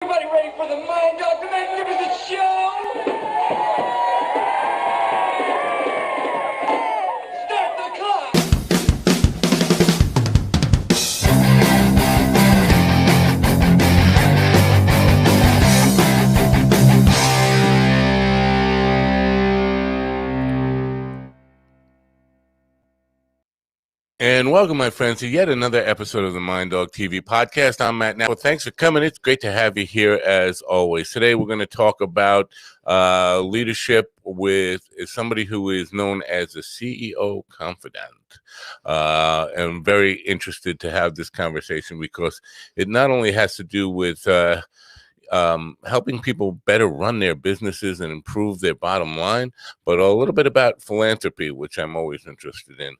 Everybody ready for the Mind Dog, the Magnificent Show? Start the clock! And welcome, my friends, to yet another episode of the Mind Dog TV podcast. I'm Matt Now. Thanks for coming. It's great to have you here as always. Today, we're going to talk about leadership with somebody who is known as the CEO Confidant. I'm very interested to have this conversation because it not only has to do with helping people better run their businesses and improve their bottom line, but a little bit about philanthropy, which I'm always interested in.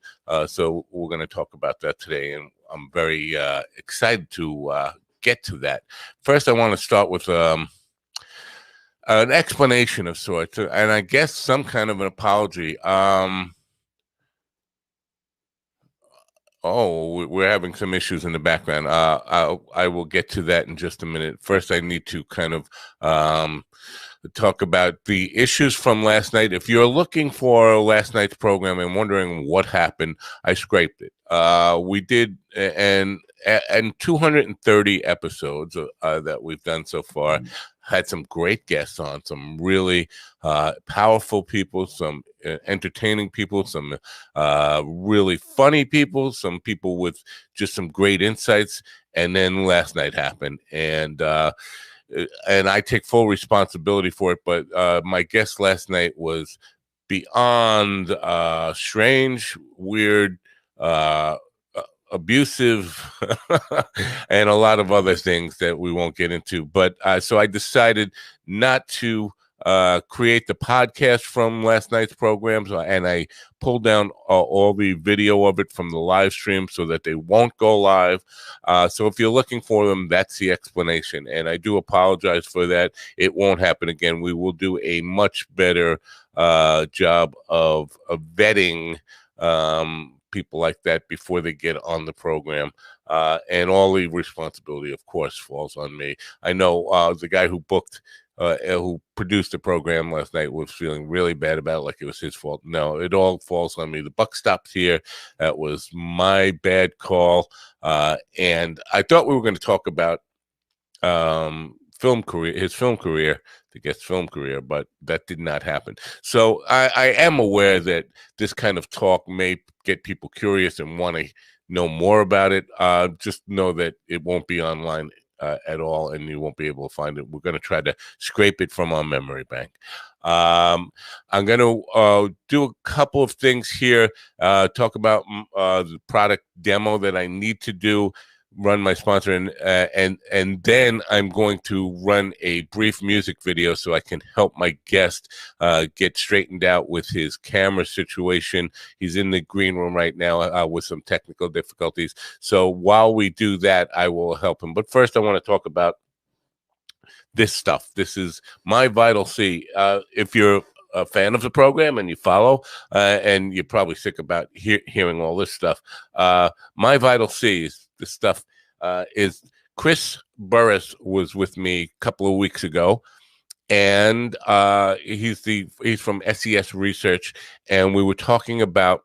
So we're going to talk about that today, and I'm very excited to get to that. First, I want to start with an explanation of sorts, and I guess some kind of an apology. Oh, we're having some issues in the background. I will get to that in just a minute. First, I need to kind of talk about the issues from last night. If you're looking for last night's program and wondering what happened, I scraped it. We did, and 230 episodes that we've done so far. Had some great guests on, some really powerful people, some entertaining people, some really funny people, some people with just some great insights. And then last night happened, and I take full responsibility for it. But my guest last night was beyond strange, weird, abusive, and a lot of other things that we won't get into. But so I decided not to create the podcast from last night's programs, and I pulled down all the video of it from the live stream so that they won't go live. So if you're looking for them, that's the explanation. And I do apologize for that. It won't happen again. We will do a much better job of vetting people like that before they get on the program, and all the responsibility, of course, falls on me. I know the guy who produced the program last night was feeling really bad about it, like it was his fault. No, it all falls on me. The buck stops here. That was my bad call, and I thought we were going to talk about his film career, the guest film career, but that did not happen. So I am aware that this kind of talk may get people curious and want to know more about it. Just know that it won't be online at all, and you won't be able to find it. We're going to try to scrape it from our memory bank. I'm going to do a couple of things here, talk about the product demo that I need to do, run my sponsor, and then I'm going to run a brief music video so I can help my guest get straightened out with his camera situation. He's in the green room right now with some technical difficulties. So while we do that, I will help him. But first, I want to talk about this stuff. This is my Vital C. If you're a fan of the program and you follow, and you're probably sick about hearing all this stuff, my Vital C is this stuff. Is Chris Burris was with me a couple of weeks ago, and he's from SES Research, and we were talking about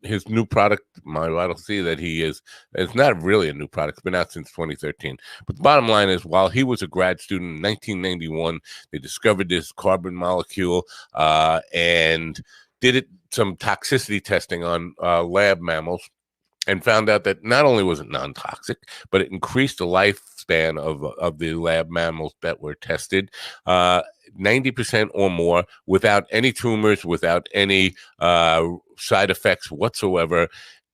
his new product, my Vital C, that it's not really a new product. It's been out since 2013. But the bottom line is, while he was a grad student in 1991, they discovered this carbon molecule and did some toxicity testing on lab mammals, and found out that not only was it non-toxic, but it increased the lifespan of the lab mammals that were tested 90% or more, without any tumors, without any side effects whatsoever.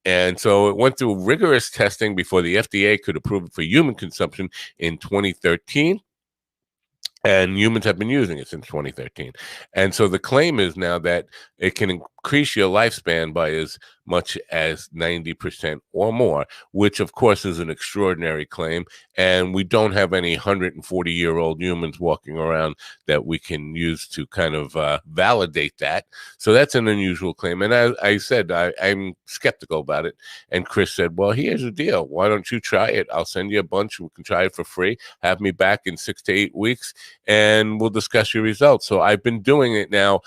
And so it went through rigorous testing before the FDA could approve it for human consumption in 2013. And humans have been using it since 2013. And so the claim is now that it can increase your lifespan by as much as 90% or more, which of course is an extraordinary claim. And we don't have any 140-year-old humans walking around that we can use to kind of validate that. So that's an unusual claim. And I said, I'm skeptical about it. And Chris said, well, here's the deal. Why don't you try it? I'll send you a bunch. We can try it for free. Have me back in 6 to 8 weeks, and we'll discuss your results. So I've been doing it now.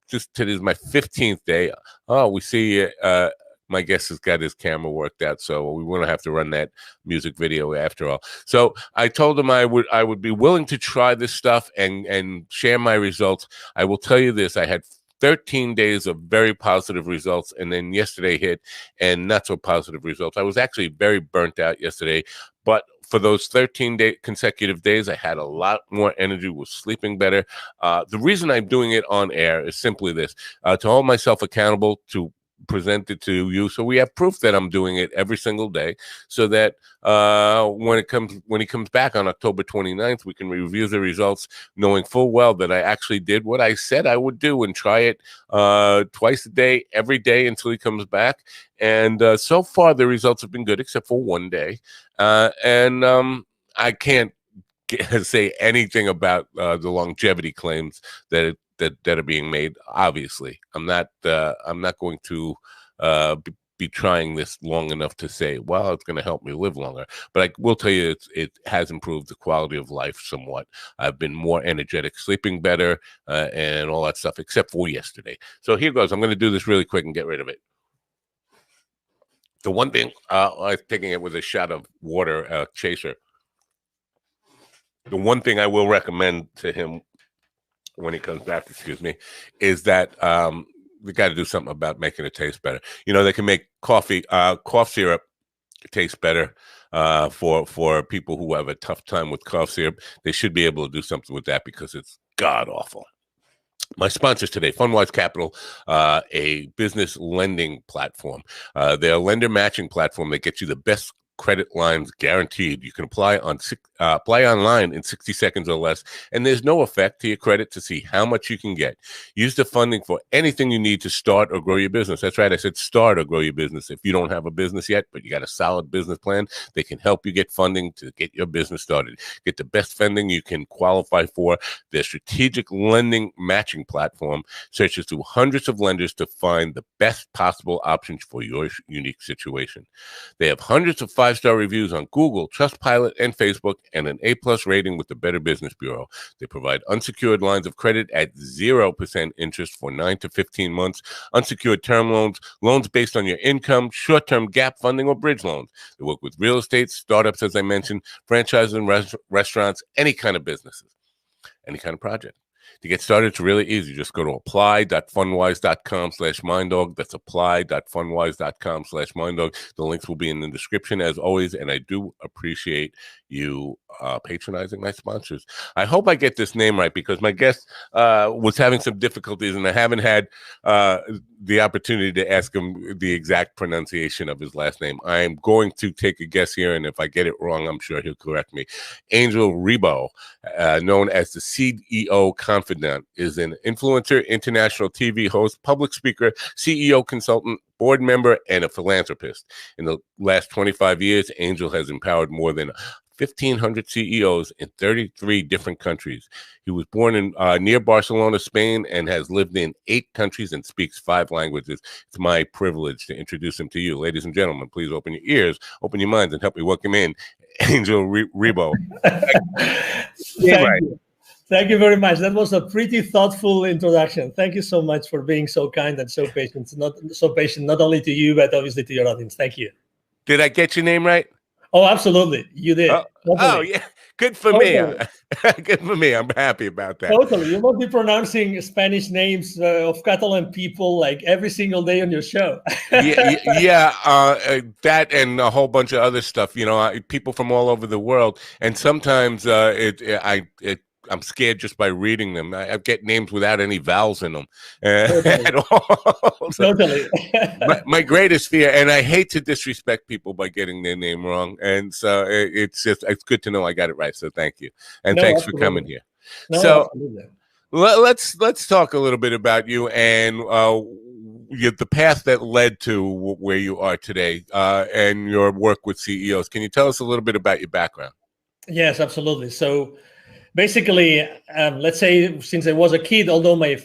Just today is my 15th day. Oh, we see my guest has got his camera worked out, so we won't have to run that music video after all. So I told him I would be willing to try this stuff and share my results. I will tell you this: I had 13 days of very positive results, and then yesterday hit and not so positive results. I was actually very burnt out yesterday, but for those 13 consecutive days, I had a lot more energy, was sleeping better. The reason I'm doing it on air is simply this, to hold myself accountable, to present it to you, so we have proof that I'm doing it every single day, so that when he comes back on October 29th, we can review the results, knowing full well that I actually did what I said I would do and try it twice a day, every day until he comes back. And so far, the results have been good, except for one day. I can't say anything about the longevity claims that are being made. Obviously, I'm not going to be trying this long enough to say, well, it's going to help me live longer. But I will tell you, it has improved the quality of life somewhat. I've been more energetic, sleeping better, and all that stuff, except for yesterday. So here goes. I'm going to do this really quick and get rid of it. The one thing, I was taking it with a shot of water, chaser. The one thing I will recommend to him when he comes back, is that we got to do something about making it taste better. You know, they can make cough syrup taste better for people who have a tough time with cough syrup. They should be able to do something with that because it's god awful. My sponsors today, FundWise Capital, a business lending platform. They're a lender matching platform that gets you the best credit lines guaranteed. You can apply online in 60 seconds or less, and there's no effect to your credit to see how much you can get. Use the funding for anything you need to start or grow your business. That's right, I said start or grow your business. If you don't have a business yet, but you got a solid business plan, they can help you get funding to get your business started. Get the best funding you can qualify for. Their strategic lending matching platform searches through hundreds of lenders to find the best possible options for your unique situation. They have hundreds of 5-star reviews on Google, Trustpilot, and Facebook, and an A+ rating with the Better Business Bureau. They provide unsecured lines of credit at 0% interest for 9 to 15 months, unsecured term loans, loans based on your income, short-term gap funding, or bridge loans. They work with real estate, startups, as I mentioned, franchises and restaurants, any kind of businesses, any kind of project. To get started, it's really easy. Just go to apply.fundwise.com/minddog. That's apply.fundwise.com/minddog. The links will be in the description as always, and I do appreciate you patronizing my sponsors. I hope I get this name right because my guest was having some difficulties, and I haven't had the opportunity to ask him the exact pronunciation of his last name. I am going to take a guess here, and if I get it wrong, I'm sure he'll correct me. Angel Ribo, known as the CEO Confidant, is an influencer, international TV host, public speaker, CEO consultant, board member, and a philanthropist. In the last 25 years, Angel has empowered more than 1,500 CEOs in 33 different countries. He was born in near Barcelona, Spain, and has lived in 8 countries and speaks 5 languages. It's my privilege to introduce him to you. Ladies and gentlemen, please open your ears, open your minds, and help me welcome in Angel Ribo. Thank you. Thank you very much. That was a pretty thoughtful introduction. Thank you so much for being so kind and so patient. Not only to you, but obviously to your audience. Thank you. Did I get your name right? Oh, absolutely. You did. Oh yeah. Good for me. Good for me. I'm happy about that. Totally. You must be pronouncing Spanish names of Catalan people like every single day on your show. That and a whole bunch of other stuff. You know, people from all over the world, and sometimes I'm scared just by reading them. I get names without any vowels in them at all. So Totally. my greatest fear, and I hate to disrespect people by getting their name wrong, and so it's good to know I got it right. So thank you, and thanks for coming here. No, so absolutely. Let's talk a little bit about you and the path that led to where you are today, and your work with CEOs. Can you tell us a little bit about your background? Yes, absolutely. So basically, let's say since I was a kid, although my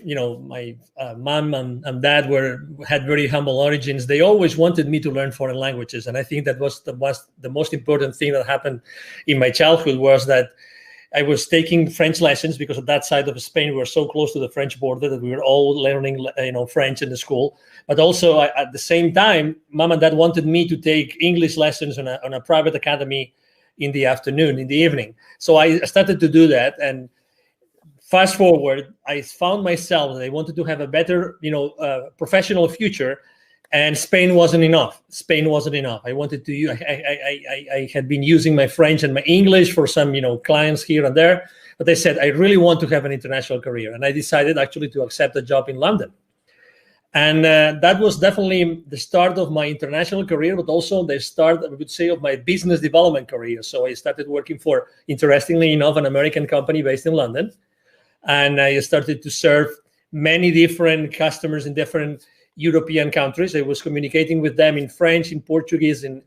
mom and dad had very humble origins, they always wanted me to learn foreign languages, and I think that was the most important thing that happened in my childhood was that I was taking French lessons because at that side of Spain we were so close to the French border that we were all learning French in the school. But also at the same time, mom and dad wanted me to take English lessons on a private academy in the afternoon, in the evening. So I started to do that, and fast forward, I found myself that I wanted to have a better, professional future, and Spain wasn't enough. Spain wasn't enough. I wanted to. I had been using my French and my English for some, clients here and there, but I said I really want to have an international career, and I decided actually to accept a job in London. And that was definitely the start of my international career, but also the start, I would say, of my business development career. So I started working for, interestingly enough, an American company based in London. And I started to serve many different customers in different European countries. I was communicating with them in French, in Portuguese, in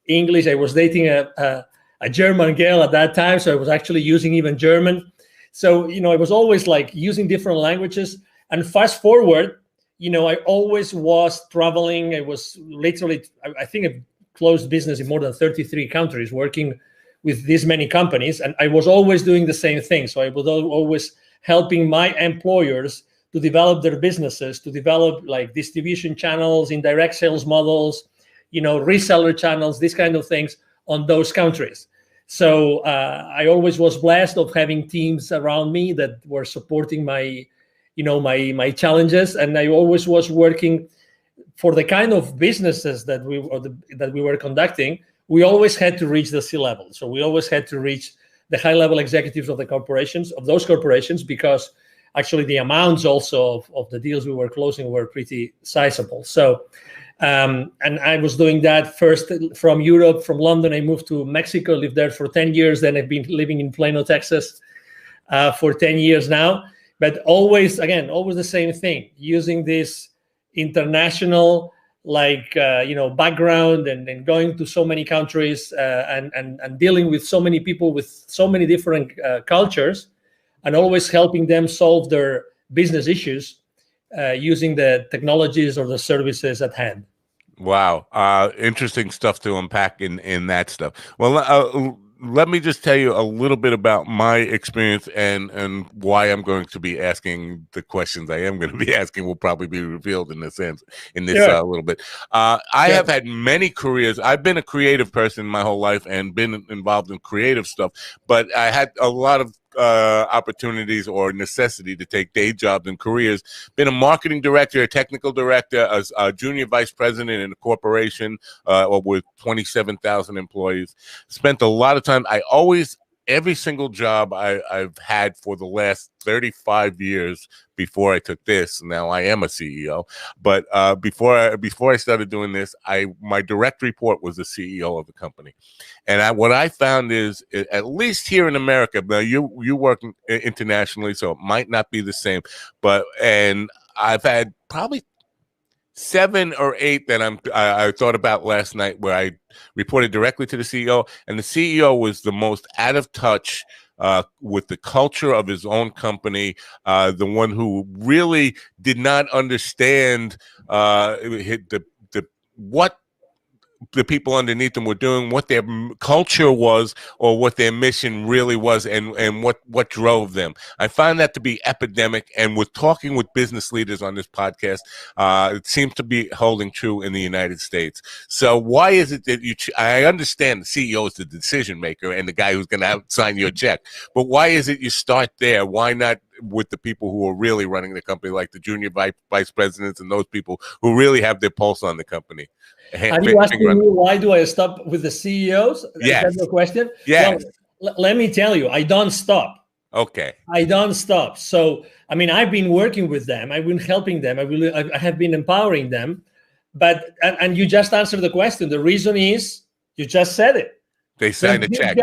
English. I was dating a German girl at that time, so I was actually using even German. So, I was always like using different languages. And fast forward, I always was traveling. I was literally, I think I've closed business in more than 33 countries, working with this many companies. And I was always doing the same thing. So I was always helping my employers to develop their businesses, to develop like distribution channels, indirect sales models, reseller channels, these kind of things on those countries. So I always was blessed of having teams around me that were supporting my challenges, and I always was working for the kind of businesses that we were conducting. We always had to reach the C-level, so we always had to reach the high-level executives of those corporations, because actually the amounts also of the deals we were closing were pretty sizable. So, and I was doing that first from Europe, from London. I moved to Mexico, lived there for 10 years. Then I've been living in Plano, Texas for 10 years now. But always the same thing, using this international background and going to so many countries and dealing with so many people with so many different cultures, and always helping them solve their business issues using the technologies or the services at hand. Wow. Interesting stuff to unpack in that stuff. Well, let me just tell you a little bit about my experience and why I'm going to be asking the questions I am going to be asking will probably be revealed in this little bit. I have had many careers. I've been a creative person my whole life and been involved in creative stuff, but I had a lot of opportunities or necessity to take day jobs and careers. Been a marketing director, a technical director, a junior vice president in a corporation with 27,000 employees. Spent a lot of time. Every single job I've had for the last 35 years before I took this. Now I am a CEO, but before I started doing this, my direct report was the CEO of the company. And what I found is, at least here in America, now you work internationally, so it might not be the same, and I've had probably 7 or 8 that I thought about last night, where I reported directly to the CEO, and the CEO was the most out of touch with the culture of his own company, the one who really did not understand what the people underneath them were doing, what their culture was, or what their mission really was, and what drove them. I find that to be epidemic, and with talking with business leaders on this podcast, it seems to be holding true in the United States. So why is it that I understand the CEO is the decision maker and the guy who's going to sign your check, but why is it you start there? Why not with the people who are really running the company, like the junior vice presidents and those people who really have their pulse on the company? Are you asking me why do I stop with the CEOs? Yes. Is that your question? Yes. Well, let me tell you, I don't stop. Okay. I don't stop. So, I've been working with them. I've been helping them. I have been empowering them. But, and you just answered the question. The reason is, you just said it. They signed a check.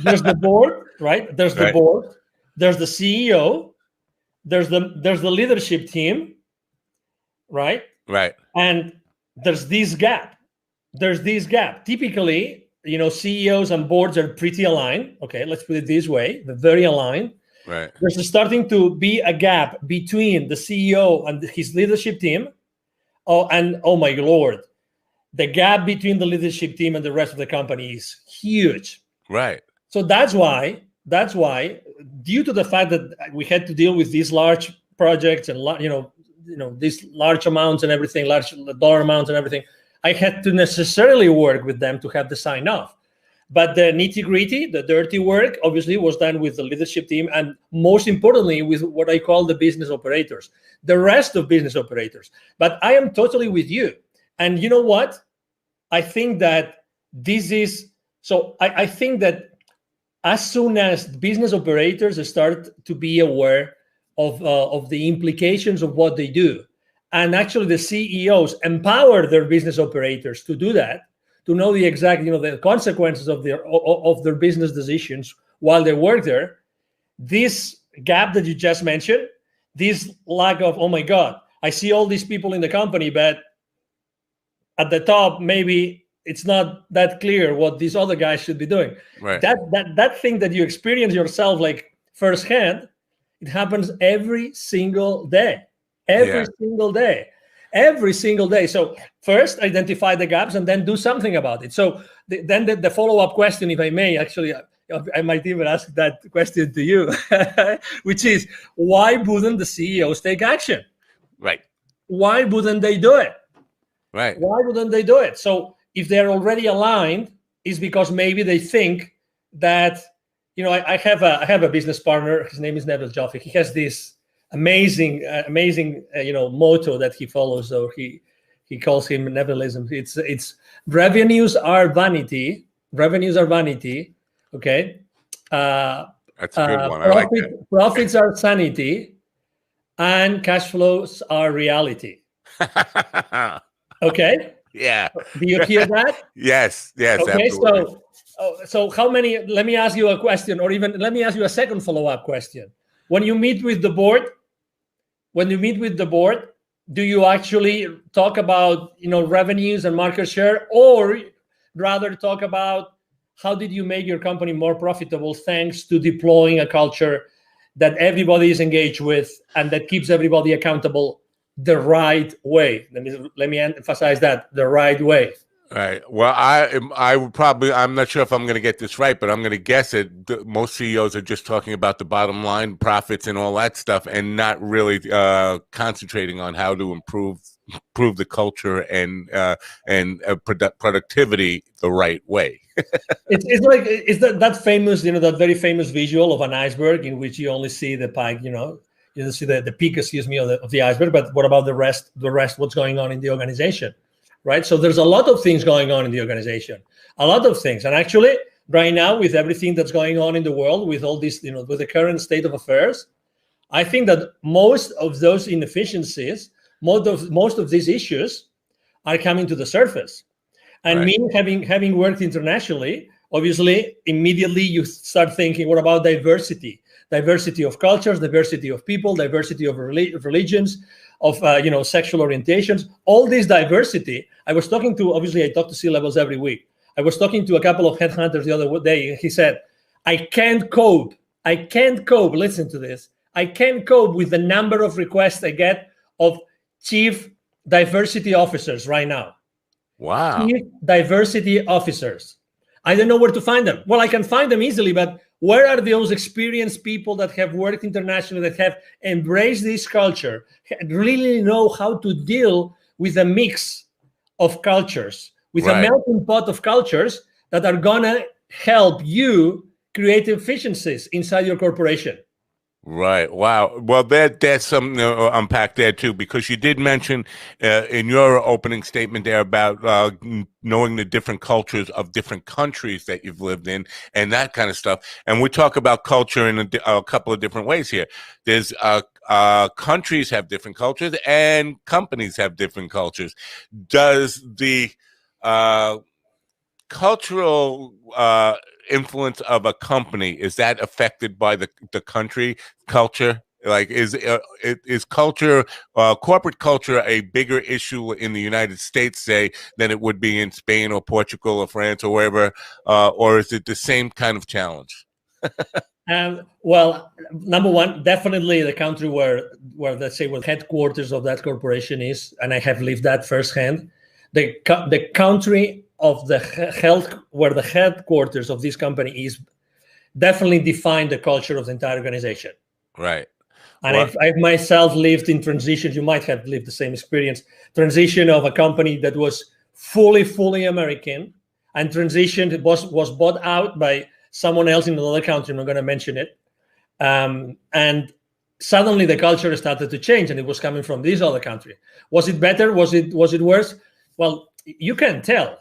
There's the board, right? There's the board. There's the CEO. There's the leadership team, right? Right. And there's this gap. Typically, CEOs and boards are pretty aligned. Okay, let's put it this way: they're very aligned. Right. There's starting to be a gap between the CEO and his leadership team. Oh my Lord, the gap between the leadership team and the rest of the company is huge. Right. So that's why, due to the fact that we had to deal with these large projects and these large amounts and everything, large dollar amounts and everything, I had to necessarily work with them to have the sign off. But the nitty gritty, the dirty work, obviously was done with the leadership team, and most importantly, with what I call the business operators, the rest of business operators. But I am totally with you. And you know what? I think that I think that as soon as business operators start to be aware of the implications of what they do, and actually the CEOs empower their business operators to do that, to know the exact, the consequences of their business decisions while they work there, this gap that you just mentioned, this lack of, oh my God, I see all these people in the company, but at the top, maybe it's not that clear what these other guys should be doing. Right. That thing that you experience yourself like firsthand, it happens every single day. Every single day. So first identify the gaps and then do something about it. So then the follow-up question, if I may, actually, I might even ask that question to you, which is, why wouldn't the CEOs take action? Right. Why wouldn't they do it? Right. Why wouldn't they do it? So if they're already aligned, it's because maybe they think that, I have a business partner. His name is Neville Joffe. He has this amazing motto that he follows. So he calls him Nevilism. It's revenues are vanity. Revenues are vanity. Okay. That's a good one. I like that. Profits are sanity, and cash flows are reality. Okay. Yeah. Do you hear that? Yes. Okay. Absolutely. So how many? Let me ask you a question, or even let me ask you a second follow-up question. When you meet with the board, do you actually talk about revenues and market share, or rather talk about how did you make your company more profitable thanks to deploying a culture that everybody is engaged with and that keeps everybody accountable the right way? Let me emphasize that, the right way. Right. Well, I would probably, I'm not sure if I'm going to get this right, but I'm going to guess it. Most CEOs are just talking about the bottom line, profits, and all that stuff, and not really concentrating on how to improve the culture and productivity the right way. It's like that famous, that very famous visual of an iceberg in which you only see the peak, you see the peak, of the iceberg, but what about the rest? What's going on in the organization? Right. So there's a lot of things going on in the organization, a lot of things. And actually, right now, with everything that's going on in the world, with all this, with the current state of affairs, I think that most of those inefficiencies, most of these issues are coming to the surface. And me having worked internationally, obviously, immediately you start thinking, what about diversity? Diversity of cultures, diversity of people, diversity of religions, of sexual orientations, all this diversity. I talk to C-levels every week. I was talking to a couple of headhunters the other day, and he said, I can't cope, listen to this, I can't cope with the number of requests I get of chief diversity officers right now. Wow. Chief diversity officers. I don't know where to find them. Well, I can find them easily, but where are those experienced people that have worked internationally, that have embraced this culture, really know how to deal with a mix of cultures, with a melting pot of cultures that are going to help you create efficiencies inside your corporation? Right. Wow. Well, that's something to unpack there too, because you did mention in your opening statement there about knowing the different cultures of different countries that you've lived in and that kind of stuff. And we talk about culture in a couple of different ways here. There's countries have different cultures and companies have different cultures. Does the cultural influence of a company, is that affected by the country culture Like, is culture, corporate culture, a bigger issue in the United States, say, than it would be in Spain or Portugal or France or wherever, or is it the same kind of challenge? Well, number one, definitely the country where let's say where the headquarters of that corporation is, and I have lived that firsthand. The country of the health where the headquarters of this company is definitely define the culture of the entire organization. Right. And I've myself lived in transitions. You might have lived the same experience. Transition of a company that was fully American, and transition was bought out by someone else in another country. I'm not going to mention it. And suddenly the culture started to change, and it was coming from this other country. Was it better? Was it worse? Well, you can't tell.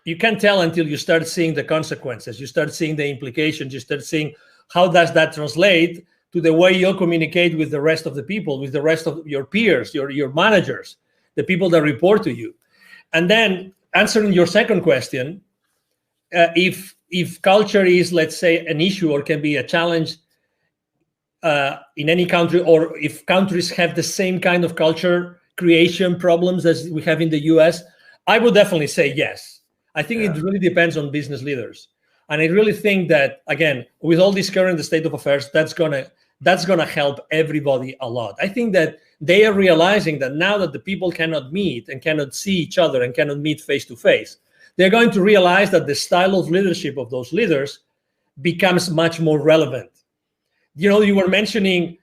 You can't tell until you start seeing the consequences. You start seeing the implications. You start seeing how does that translate to the way you communicate with the rest of the people, with the rest of your peers, your managers, the people that report to you. And then answering your second question, if culture is, let's say, an issue or can be a challenge in any country, or if countries have the same kind of culture creation problems as we have in the US, I would definitely say yes. I think it really depends on business leaders. And I really think that, again, with all this current state of affairs, that's gonna help everybody a lot. I think that they are realizing that now that the people cannot meet and cannot see each other and cannot meet face to face, they're going to realize that the style of leadership of those leaders becomes much more relevant. You know, you were mentioning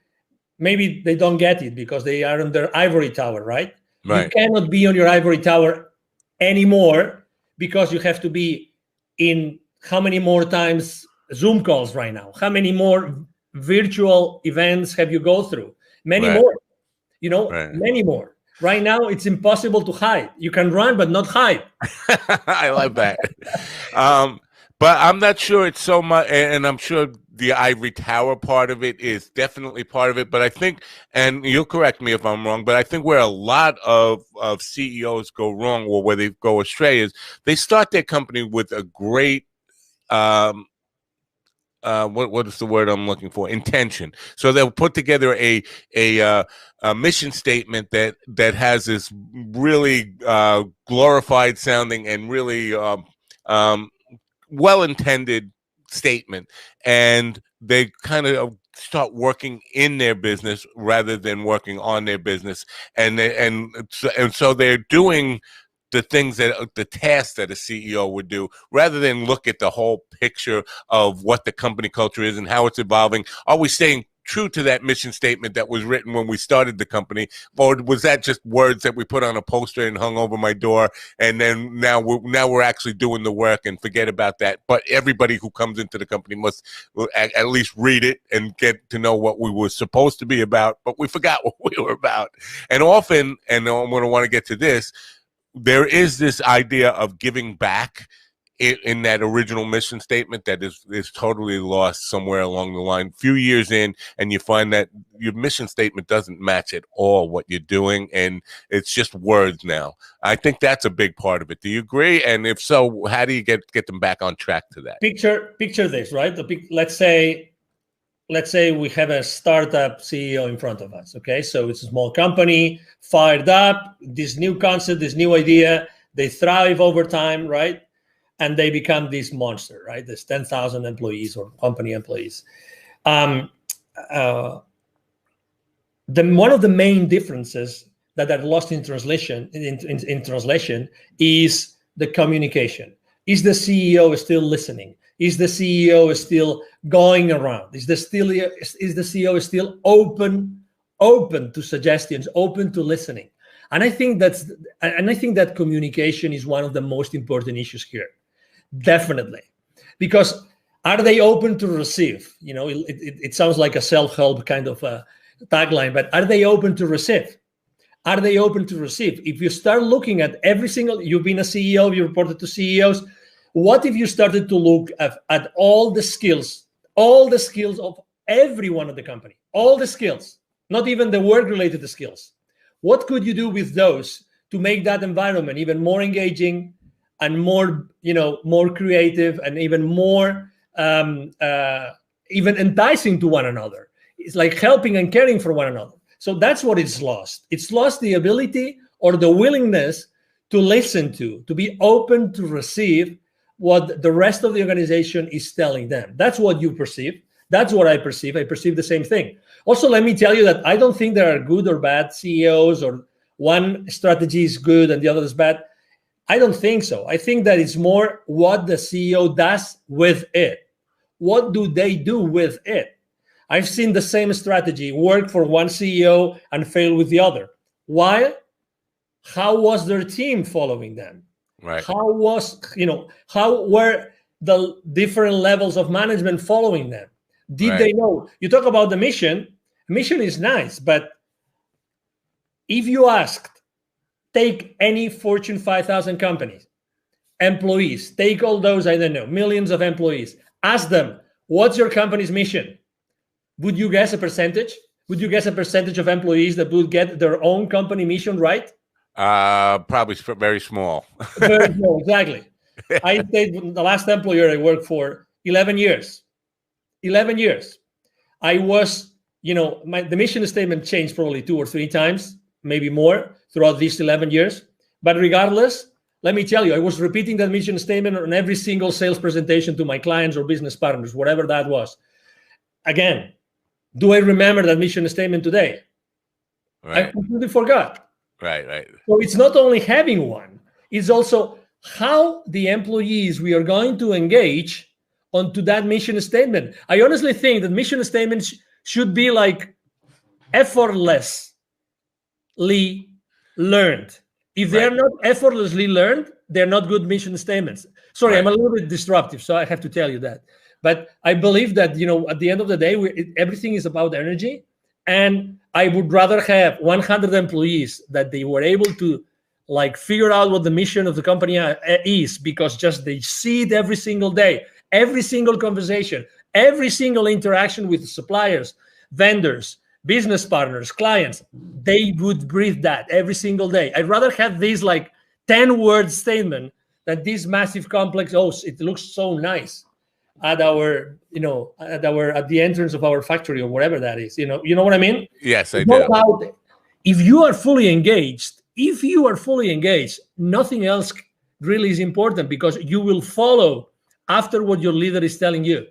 maybe they don't get it because they are on their ivory tower, right? You cannot be on your ivory tower anymore because you have to be in how many more times Zoom calls right now? How many more virtual events have you go through? Many more, many more. Right now, it's impossible to hide. You can run, but not hide. I like that. But I'm not sure it's so much, and I'm sure the ivory tower part of it is definitely part of it. But I think, and you'll correct me if I'm wrong, but I think where a lot of CEOs go wrong, or where they go astray, is they start their company with a great what is the word I'm looking for? Intention. So they'll put together a mission statement that has this really glorified sounding and really well-intended statement, and they kind of start working in their business rather than working on their business, and so they're doing the things the tasks that a CEO would do, rather than look at the whole picture of what the company culture is and how it's evolving. Are we staying true to that mission statement that was written when we started the company, or was that just words that we put on a poster and hung over my door, and then now we're actually doing the work and forget about that? But everybody who comes into the company must at least read it and get to know what we were supposed to be about, but we forgot what we were about. And often, and I'm going to want to get to this, there is this idea of giving back in that original mission statement that is totally lost somewhere along the line. Few years in, and you find that your mission statement doesn't match at all what you're doing, and it's just words now. I think that's a big part of it. Do you agree? And if so, how do you get them back on track to that? Picture this, right? Let's say we have a startup CEO in front of us. Okay, so it's a small company, fired up, this new concept, this new idea, they thrive over time, right? And they become this monster, right? There's 10,000 employees or company employees. One of the main differences that are lost in translation is the communication. Is the CEO still listening? Is the CEO still going around? Is the CEO still open to suggestions, open to listening? And I think that communication is one of the most important issues here. Definitely. Because are they open to receive? You know, it sounds like a self-help kind of tagline, but are they open to receive? Are they open to receive? If you start looking at you've been a CEO, you reported to CEOs, what if you started to look at all the skills of everyone at the company, all the skills, not even the work-related skills? What could you do with those to make that environment even more engaging and more creative and even more even enticing to one another? it's like helping and caring for one another. So that's what it's lost. It's lost the ability or the willingness to listen to be open to receive what the rest of the organization is telling them. That's what you perceive. That's what I perceive. I perceive the same thing. Also, let me tell you that I don't think there are good or bad CEOs, or one strategy is good and the other is bad. I don't think so. I think that it's more what the CEO does with it. What do they do with it? I've seen the same strategy work for one CEO and fail with the other. Why? How was their team following them? Right. How were the different levels of management following them? Did they know? You talk about the mission. Mission is nice, but if you asked, take any Fortune 5,000 companies, employees, take all those, I don't know, millions of employees, ask them, what's your company's mission? Would you guess a percentage? Would you guess a percentage of employees that would get their own company mission right? Probably very small. Very small, exactly. I stayed the last employer I worked for 11 years. 11 years. I was, the mission statement changed probably 2 or 3 times, maybe more throughout these 11 years. But regardless, let me tell you, I was repeating that mission statement on every single sales presentation to my clients or business partners, whatever that was. Again, do I remember that mission statement today? Right. I completely forgot. Right. So it's not only having one, it's also how the employees we are going to engage onto that mission statement. I honestly think that mission statements should be like effortlessly learned. If they are not effortlessly learned, they're not good mission statements. Sorry, I'm a little bit disruptive, so I have to tell you that. But I believe that, at the end of the day, everything is about energy. And I would rather have 100 employees that they were able to figure out what the mission of the company is, because just they see it every single day, every single conversation, every single interaction with suppliers, vendors, business partners, clients, they would breathe that every single day. I'd rather have this 10-word statement than this massive complex, it looks so nice at our, at the entrance of our factory or whatever that is. You know what I mean? Yes, I do. If you are fully engaged, nothing else really is important, because you will follow after what your leader is telling you.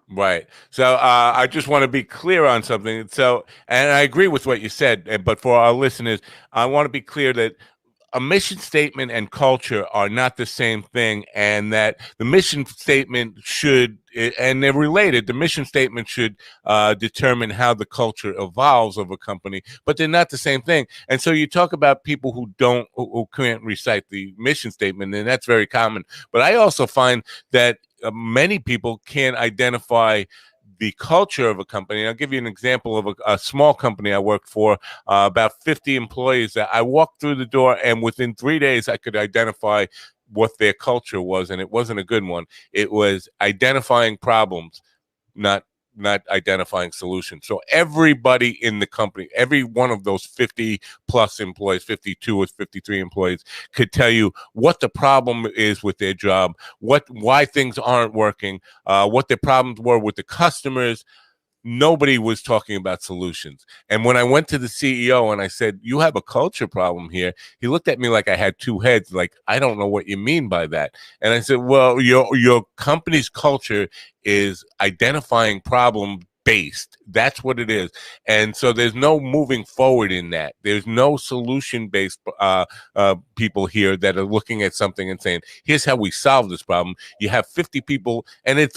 Right. So I just want to be clear on something. So, and I agree with what you said, but for our listeners, I want to be clear that a mission statement and culture are not the same thing, and that the mission statement should, and they're related, the mission statement should determine how the culture evolves of a company, but they're not the same thing. And so you talk about people who can't recite the mission statement, and that's very common. But I also find that many people can't identify the culture of a company. I'll give you an example of a small company I worked for, about 50 employees. That I walked through the door, and within 3 days, I could identify what their culture was, and it wasn't a good one. It was identifying problems, not identifying solutions. So everybody in the company, every one of those 50 plus employees, 52 or 53 employees, could tell you what the problem is with their job, why things aren't working, what their problems were with the customers. Nobody was talking about solutions. And when I went to the CEO and I said, you have a culture problem here, he looked at me like I had 2 heads, like, I don't know what you mean by that. And I said, well, your company's culture is identifying problem based. That's what it is. And so there's no moving forward in that. There's no solution based people here that are looking at something and saying, here's how we solve this problem. You have 50 people, and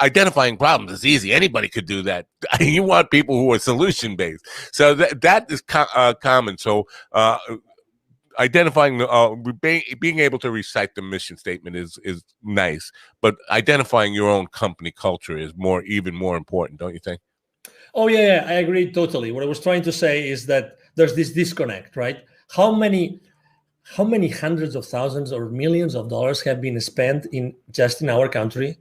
identifying problems is easy. Anybody could do that. You want people who are solution based. So that is common. So identifying being able to recite the mission statement is nice, but identifying your own company culture is even more important, don't you think? Oh yeah, I agree totally. What I was trying to say is that there's this disconnect, right? How many hundreds of thousands or millions of dollars have been spent just in our country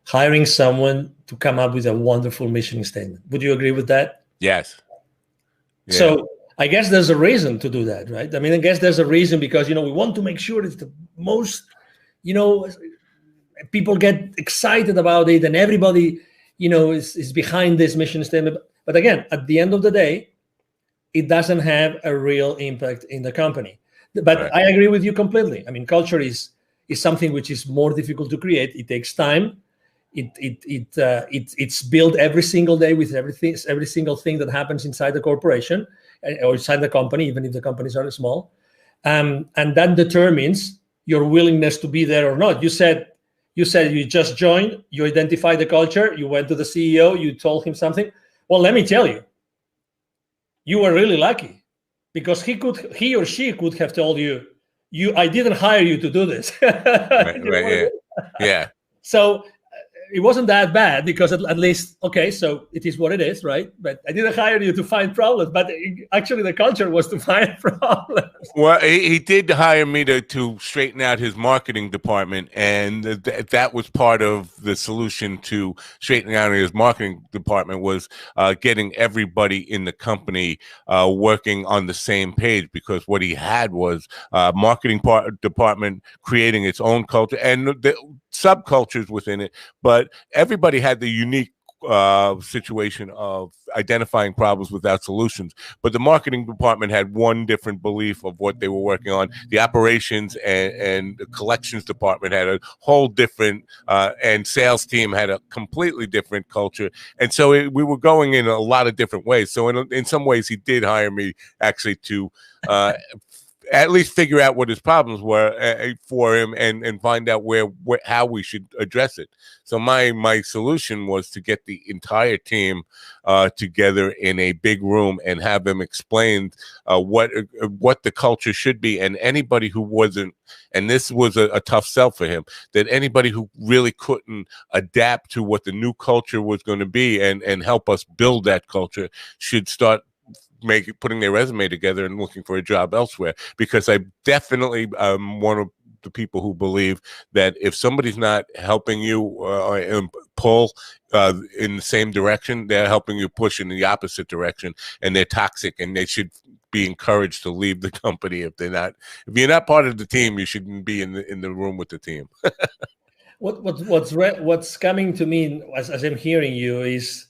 hiring someone to come up with a wonderful mission statement? Would you agree with that? Yes. Yeah. So I guess there's a reason to do that, right? I mean, I guess there's a reason, because, we want to make sure it's the most, people get excited about it, and everybody is behind this mission statement. But again, at the end of the day, it doesn't have a real impact in the company. But Right. I agree with you completely. I mean, culture is something which is more difficult to create. It takes time. It's built every single day with every single thing that happens inside the corporation or inside the company, even if the companies are small, and that determines your willingness to be there or not. You said you just joined, you identified the culture, you went to the CEO, you told him something. Well, let me tell you, you were really lucky, because he or she could have told you, I didn't hire you to do this. Right, yeah. So it wasn't that bad, because at least, okay, so it is what it is, right? But I didn't hire you to find problems, but actually the culture was to find problems. Well, he did hire me to straighten out his marketing department, and that was part of the solution to straightening out his marketing department, was getting everybody in the company working on the same page, because what he had was marketing department creating its own culture and the subcultures within it, but everybody had the unique situation of identifying problems without solutions. But the marketing department had one different belief of what they were working on. The operations and the collections department had a whole different, and sales team had a completely different culture. And so we were going in a lot of different ways. So in some ways, he did hire me actually to at least figure out what his problems were for him, and find out how we should address it. So my solution was to get the entire team together in a big room and have them explain what the culture should be. And anybody who wasn't, and this was a tough sell for him, that anybody who really couldn't adapt to what the new culture was going to be and help us build that culture should start putting their resume together and looking for a job elsewhere. Because I definitely one of the people who believe that if somebody's not helping you pull in the same direction, they're helping you push in the opposite direction, and they're toxic, and they should be encouraged to leave the company. If you're not part of the team, you shouldn't be in the room with the team. What's coming to me as I'm hearing you is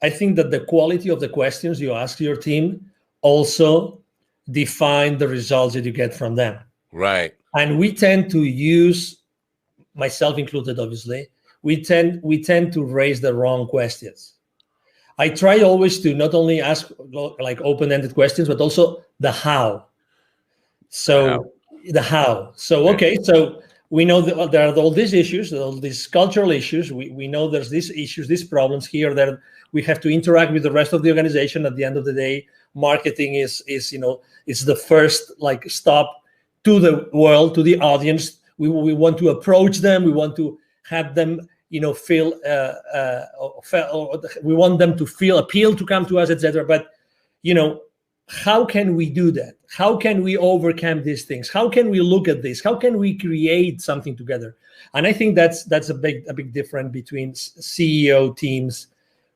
I think that the quality of the questions you ask your team also define the results that you get from them. Right. And we tend to use, myself included, obviously, we tend to raise the wrong questions. I try always to not only ask like open-ended questions, but also the how. So the how. So, okay, so we know that there are all these issues, all these cultural issues. We know there's these issues, these problems here that we have to interact with the rest of the organization. At the end of the day, marketing is it's the first stop to the world, to the audience. We want to approach them. We want to have them feel. We want them to feel appealed to come to us, etc. But how can we do that? How can we overcome these things? How can we look at this? How can we create something together? And I think that's a big difference between CEO teams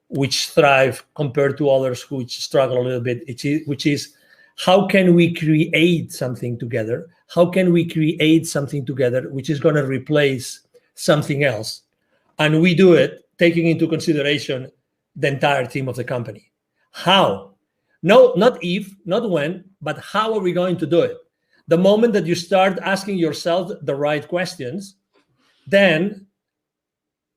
which thrive compared to others which struggle a little bit, which is how can we create something together? How can we create something together which is going to replace something else? And we do it taking into consideration the entire team of the company. How? No, not if, not when, but how are we going to do it? The moment that you start asking yourself the right questions, then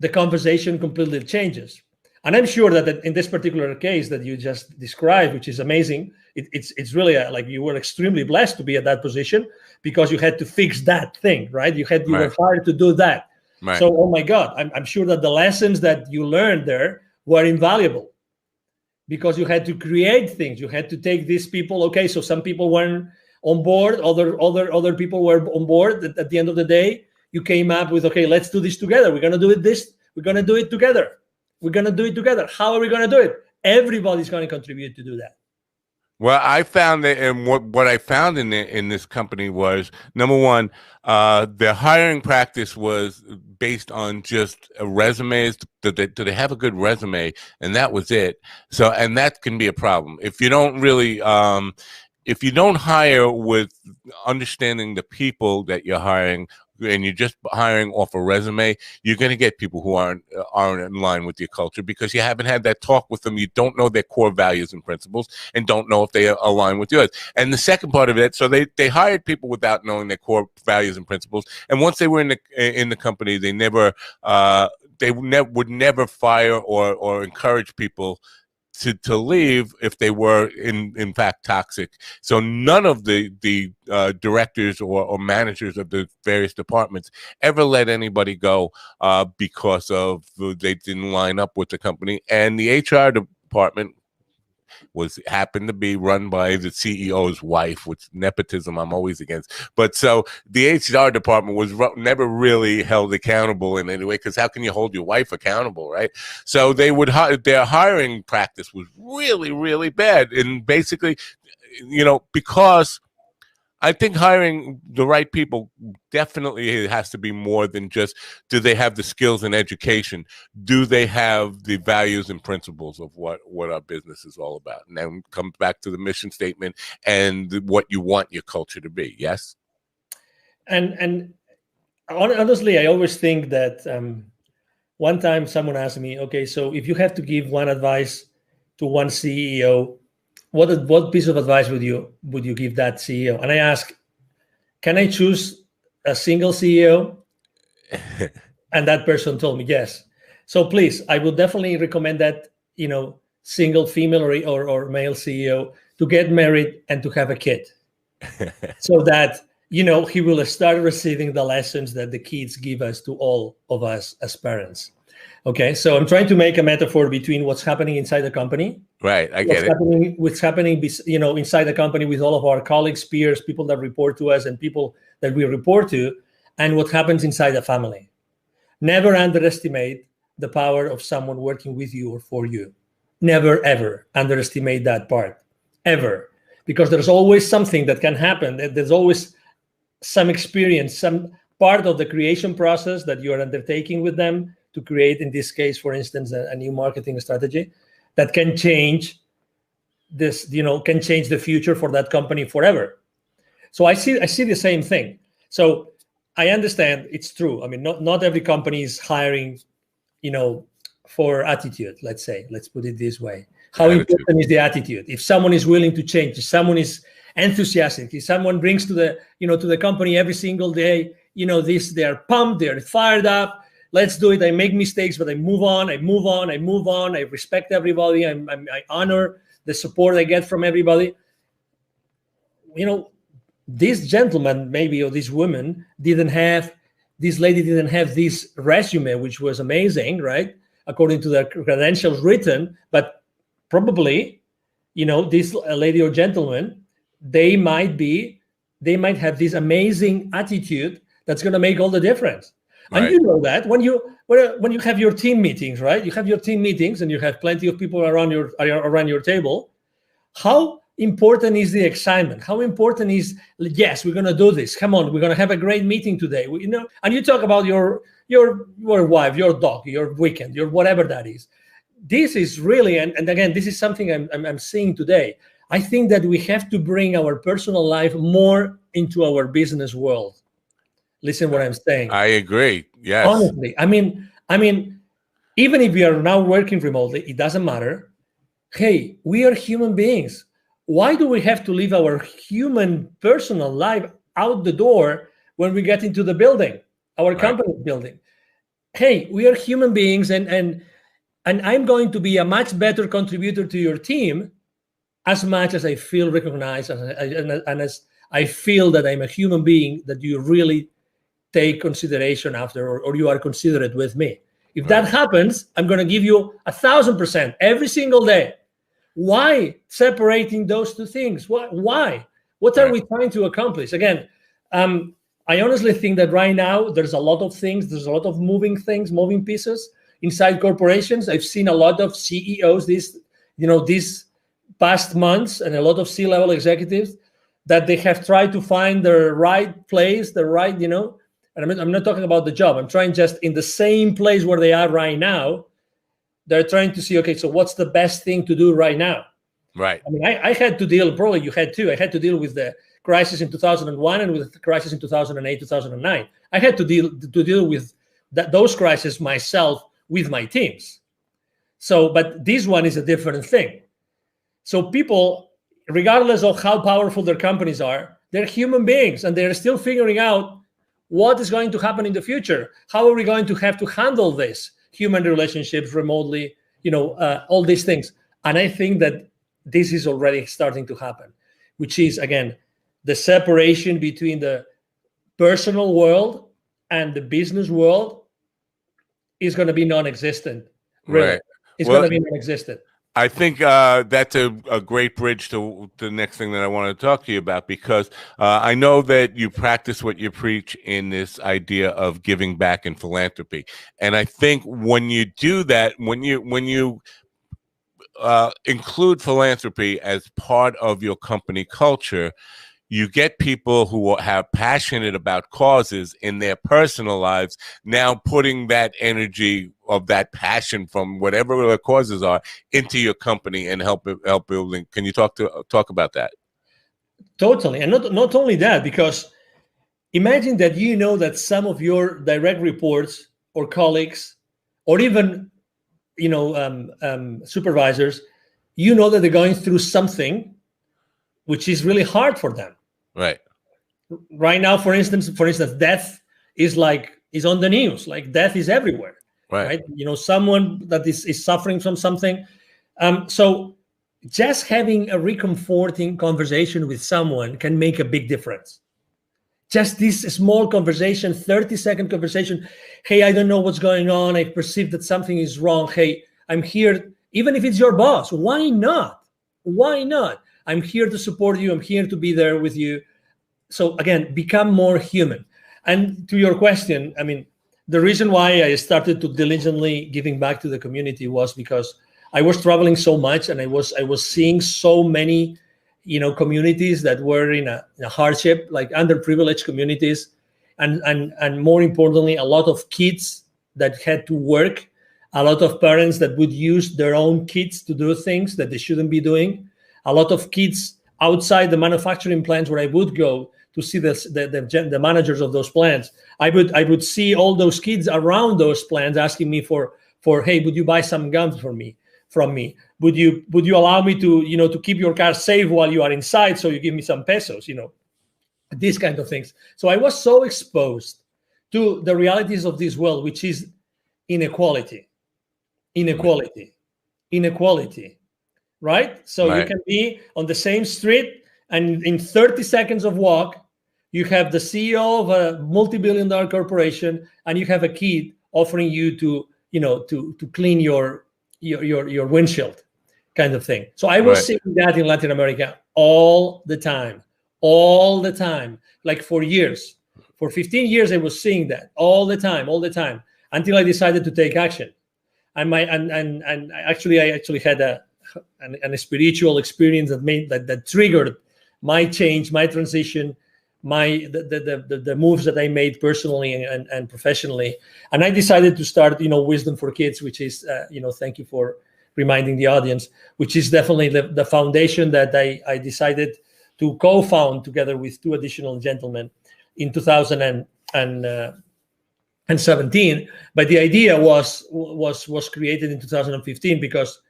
the conversation completely changes. And I'm sure that in this particular case that you just described, which is amazing, it's really like you were extremely blessed to be at that position because you had to fix that thing, right? You were hired to do that. Right. So, oh my God, I'm sure that the lessons that you learned there were invaluable because you had to create things. You had to take these people. Okay, so some people weren't on board, other people were on board. At the end of the day, you came up with, okay, let's do this together. We're gonna do it We're gonna do it together. We're going to do it together. How are we going to do it? Everybody's going to contribute to do that. Well, I found that, and what I found in this company was, number one, their hiring practice was based on just resumes. Do they have a good resume? And that was it. So, and that can be a problem if you don't really. If you don't hire with understanding the people that you're hiring, and you're just hiring off a resume, you're going to get people who aren't in line with your culture because you haven't had that talk with them. You don't know their core values and principles and don't know if they align with yours. And the second part of it, so they hired people without knowing their core values and principles. And once they were in the company, they would never fire or encourage people to leave if they were in fact toxic. So none of the directors or managers of the various departments ever let anybody go because of they didn't line up with the company. And the HR department happened to be run by the CEO's wife, which nepotism I'm always against. But so the HR department was never really held accountable in any way, because how can you hold your wife accountable, right? So they would their hiring practice was really, really bad. And basically, because I think hiring the right people definitely has to be more than just, do they have the skills and education? Do they have the values and principles of what our business is all about? And then comes back to the mission statement and what you want your culture to be. Yes. And honestly, I always think that one time someone asked me, okay, so if you have to give one advice to one CEO, what piece of advice would you give that CEO? And I ask, can I choose a single CEO? And that person told me yes. So please, I would definitely recommend that single female or male CEO to get married and to have a kid, so that he will start receiving the lessons that the kids give us to all of us as parents. Okay, so I'm trying to make a metaphor between what's happening inside the company. Right, I get it. What's happening, inside the company with all of our colleagues, peers, people that report to us, and people that we report to, and what happens inside the family. Never underestimate the power of someone working with you or for you. Never, ever underestimate that part, ever. Because there's always something that can happen. There's always some experience, some part of the creation process that you are undertaking with them to create, in this case, for instance, a new marketing strategy that can change this, can change the future for that company forever. So I see the same thing. So I understand it's true. I mean, not every company is hiring, for attitude, let's put it this way. How important is the attitude? If someone is willing to change, if someone is enthusiastic, if someone brings to the company every single day, they are pumped, they're fired up. Let's do it. I make mistakes, but I move on. I respect everybody. I honor the support I get from everybody. This gentleman, maybe, or this woman this lady didn't have this resume, which was amazing, right? According to the credentials written, but probably, this lady or gentleman, they might have this amazing attitude that's going to make all the difference. Right. And you know that when you have your team meetings, right? You have your team meetings and you have plenty of people around your table. How important is the excitement? How important is, yes, we're going to do this. Come on, we're going to have a great meeting today. And you talk about your wife, your dog, your weekend, your whatever that is. This is really, and again, this is something I'm seeing today. I think that we have to bring our personal life more into our business world. Listen what I'm saying. I agree. Yes. Honestly, I mean, even if we are now working remotely, it doesn't matter. Hey, we are human beings. Why do we have to leave our human personal life out the door when we get into the building, our company building? Hey, we are human beings, and I'm going to be a much better contributor to your team as much as I feel recognized and as I feel that I'm a human being that you really take consideration after, or you are considerate with me. If that happens, I'm going to give you 1,000% every single day. Why separating those two things? Why? What are we trying to accomplish? Again, I honestly think that right now there's a lot of things, there's a lot of moving pieces inside corporations. I've seen a lot of CEOs these past months, and a lot of C-level executives that they have tried to find the right place, and I'm not talking about the job. I'm trying just in the same place where they are right now. They're trying to see, okay, so what's the best thing to do right now? Right. I mean, I had to deal, probably you had too. I had to deal with the crisis in 2001 and with the crisis in 2008, 2009. I had to deal with those crises myself with my teams. So, but this one is a different thing. So people, regardless of how powerful their companies are, they're human beings, and they're still figuring out what is going to happen in the future. How are we going to have to handle this? Human relationships remotely, all these things. And I think that this is already starting to happen, which is, again, the separation between the personal world and the business world is going to be non-existent. Really. Right. It's going to be non-existent. I think that's a great bridge to the next thing that I want to talk to you about, because I know that you practice what you preach in this idea of giving back and philanthropy. And I think when you do that, when you include philanthropy as part of your company culture, you get people who have passionate about causes in their personal lives, now putting that energy of that passion from whatever the causes are into your company and help building. Can you talk about that? Totally. And not only that, because imagine that that some of your direct reports or colleagues or even supervisors, that they're going through something which is really hard for them. Right. Right now, for instance, death is on the news. Like, death is everywhere. Right. Someone that is suffering from something. So just having a reconforting conversation with someone can make a big difference. Just this small conversation, 30-second conversation. Hey, I don't know what's going on. I perceive that something is wrong. Hey, I'm here. Even if it's your boss, why not? Why not? I'm here to support you. I'm here to be there with you. So again, become more human. And to your question, I mean, the reason why I started to diligently giving back to the community was because I was traveling so much, and I was seeing so many, communities that were in a hardship, like underprivileged communities, and more importantly, a lot of kids that had to work, a lot of parents that would use their own kids to do things that they shouldn't be doing, a lot of kids outside the manufacturing plants where I would go to see the managers of those plants. I would see all those kids around those plants asking me for hey, would you buy some gum from me? Would you allow me to keep your car safe while you are inside, so you give me some pesos, these kind of things. So I was so exposed to the realities of this world, which is inequality, right? So right. You can be on the same street, and in 30 seconds of walk, you have the CEO of a multi-billion-dollar corporation, and you have a kid offering you to clean your windshield, kind of thing. So I was seeing that in Latin America all the time, like for years. For 15 years, I was seeing that all the time, until I decided to take action. And I actually had a spiritual experience that triggered my change, my transition, the moves that I made personally and professionally. And I decided to start, Wisdom for Kids, which is, thank you for reminding the audience, which is definitely the foundation that I decided to co-found together with two additional gentlemen in 2017. But the idea was created in 2015 because,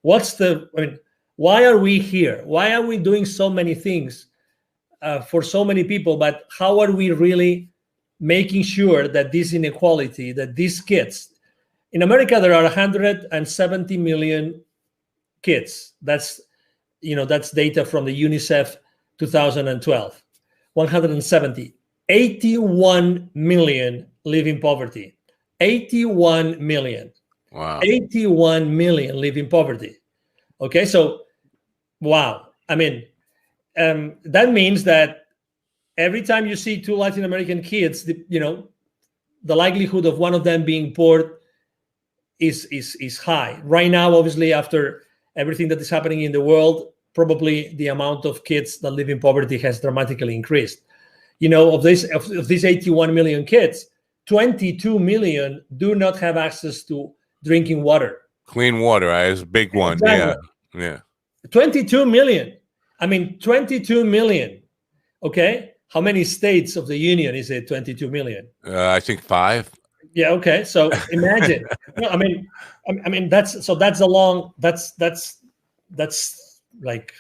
why are we here? Why are we doing so many things for so many people, but how are we really making sure that this inequality, that these kids, in America, there are 170 million kids. That's data from the UNICEF 2012. 170. 81 million live in poverty. 81 million. Wow. 81 million live in poverty. Okay, so wow. I mean, that means that every time you see two Latin American kids, the likelihood of one of them being poor is high. Right now, obviously, after everything that is happening in the world, probably the amount of kids that live in poverty has dramatically increased. Of these 81 million kids, 22 million do not have access to drinking water. Clean water is a big one. Exactly. Yeah. 22 million. I mean, 22 million. Okay. How many states of the union is it? 22 million. I think 5. Yeah. Okay. So imagine. No, I mean that's that's like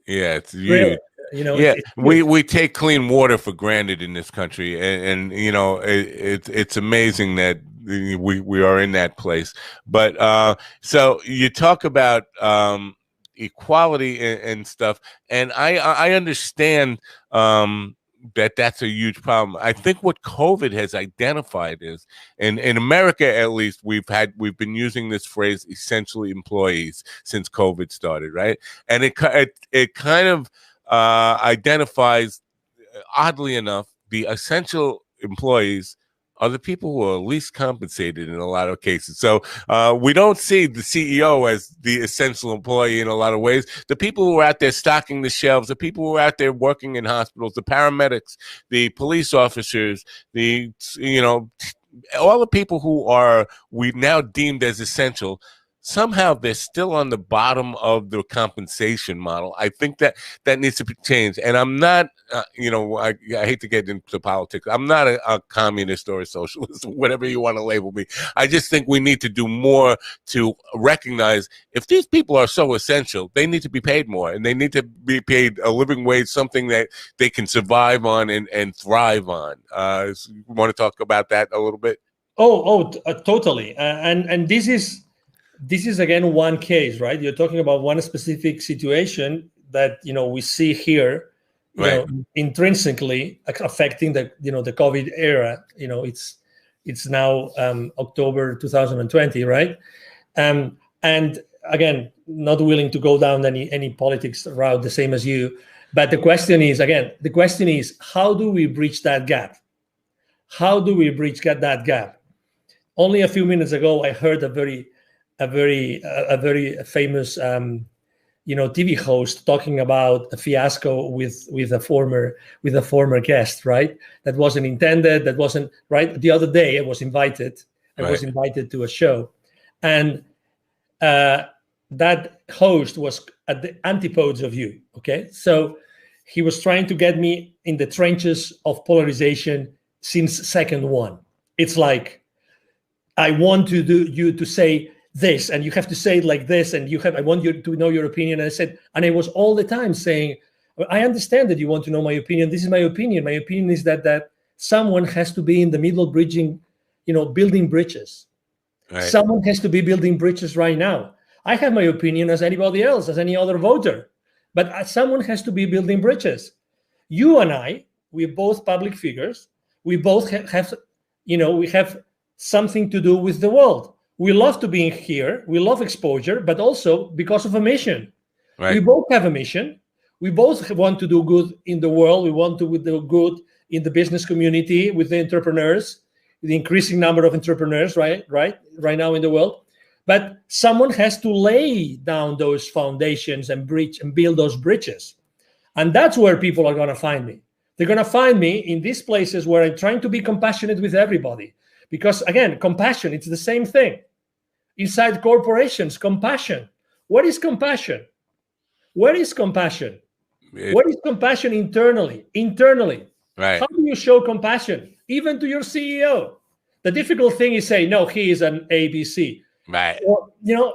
Yeah, it's rare. huge. You know, Yeah, it's huge. we take clean water for granted in this country, and you know it's amazing that we are in that place. But so you talk about equality and stuff, and I understand that's a huge problem. I think what COVID has identified is, and in America at least, we've been using this phrase "essentially employees" since COVID started, right? And it kind of identifies, oddly enough, the essential employees are the people who are least compensated in a lot of cases. So we don't see the CEO as the essential employee in a lot of ways. The people who are out there stocking the shelves, the people who are out there working in hospitals, the paramedics, the police officers, all the people who are we now deemed as essential, somehow they're still on the bottom of the compensation model. I think that needs to be changed. And I'm not, I hate to get into politics. I'm not a communist or a socialist, whatever you want to label me. I just think we need to do more to recognize if these people are so essential, they need to be paid more, and they need to be paid a living wage, something that they can survive on and thrive on. You want to talk about that a little bit? Totally. And this is again one case, right? You're talking about one specific situation that we see here, Right. Intrinsically affecting the the COVID era. It's now October 2020, right? And again, not willing to go down any politics route the same as you, but the question is how do we bridge that gap? How do we bridge that gap? Only a few minutes ago, I heard a very famous TV host talking about a fiasco with a former guest, right? That wasn't intended. That wasn't right. The other day, I was invited to a show, and that host was at the antipodes of you. Okay, so he was trying to get me in the trenches of polarization since second one. It's like, I want you to say this, and you have to say it like this, and I want you to know your opinion. And I was all the time saying, I understand that you want to know my opinion. This is my opinion. My opinion is that someone has to be in the middle bridging, building bridges. Right. Someone has to be building bridges right now. I have my opinion as anybody else, as any other voter, but someone has to be building bridges. You and I, we're both public figures. We both have we have something to do with the world. We love to be here. We love exposure, but also because of a mission. Right. We both have a mission. We both want to do good in the world. We want to do good in the business community with the entrepreneurs, the increasing number of entrepreneurs, right now in the world. But someone has to lay down those foundations and build those bridges. And that's where people are going to find me. They're going to find me in these places where I'm trying to be compassionate with everybody. Because again, compassion, it's the same thing. Inside corporations, compassion. What is compassion? Where is compassion? What is compassion internally? Right. How do you show compassion? Even to your CEO. The difficult thing is say, no, he is an ABC. Right. Or,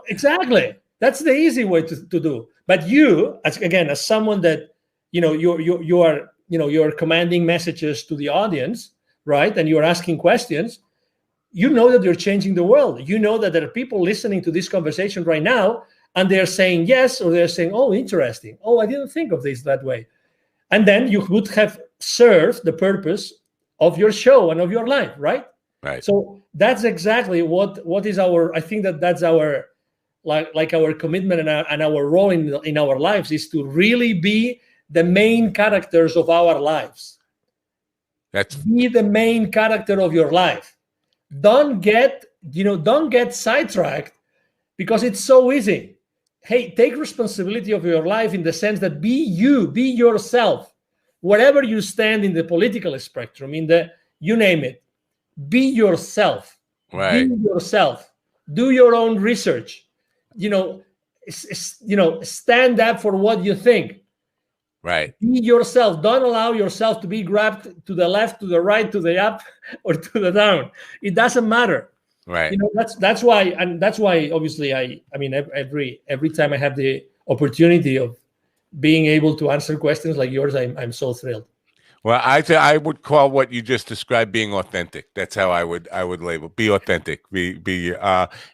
exactly. That's the easy way to do. But you, as someone that, you're commanding messages to the audience, right? And you're asking questions. You know that you're changing the world. You know that there are people listening to this conversation right now, and they're saying yes, or they're saying, oh, interesting. Oh, I didn't think of this that way. And then you would have served the purpose of your show and of your life, right? Right. So that's exactly what is our, I think that's our, like our commitment and our role in our lives is to really be the main characters of our lives. Be the main character of your life. Don't get sidetracked because it's so easy. Hey, take responsibility of your life in the sense that be yourself. Wherever you stand in the political spectrum, you name it, be yourself. Right. Be yourself. Do your own research. Stand up for what you think. Right. Be yourself. Don't allow yourself to be grabbed to the left, to the right, to the up, or to the down. It doesn't matter. Right. You know, that's why, and that's why obviously I mean every time I have the opportunity of being able to answer questions like yours, I'm so thrilled. Well, I would call what you just described being authentic. That's how I would label. Be authentic.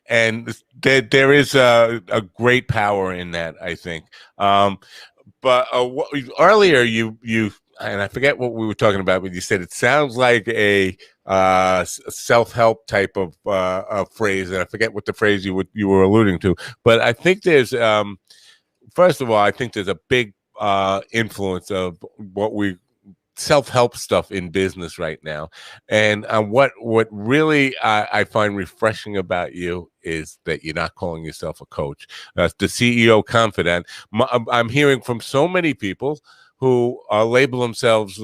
And there is a great power in that, I think. But earlier you and I forget what we were talking about, but you said it sounds like a self-help type of phrase, and I forget what the phrase you were alluding to. But I think there's first of all, I think there's a big influence of what we self-help stuff in business right now, and what really I find refreshing about you is that you're not calling yourself a coach. The CEO Confidant. I'm hearing from so many people who label themselves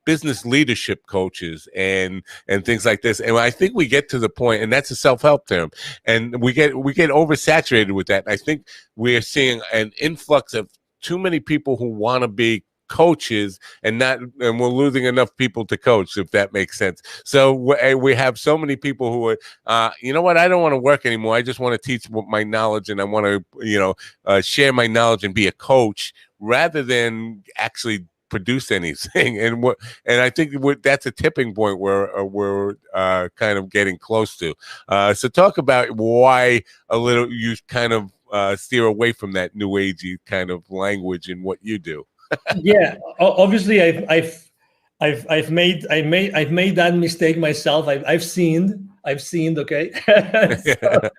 business leadership coaches and things like this, and I think we get to the point, and that's a self-help term, and we get oversaturated with that. I think we're seeing an influx of too many people who want to be coaches and we're losing enough people to coach, if that makes sense. So we have so many people who are you know what, I don't want to work anymore, I just want to teach my knowledge, and I want to share my knowledge and be a coach rather than actually produce anything. And I think that's a tipping point where we're kind of getting close to. So talk about why you kind of steer away from that new agey kind of language in what you do. Yeah, obviously I've made that mistake myself. I've sinned. Okay. So,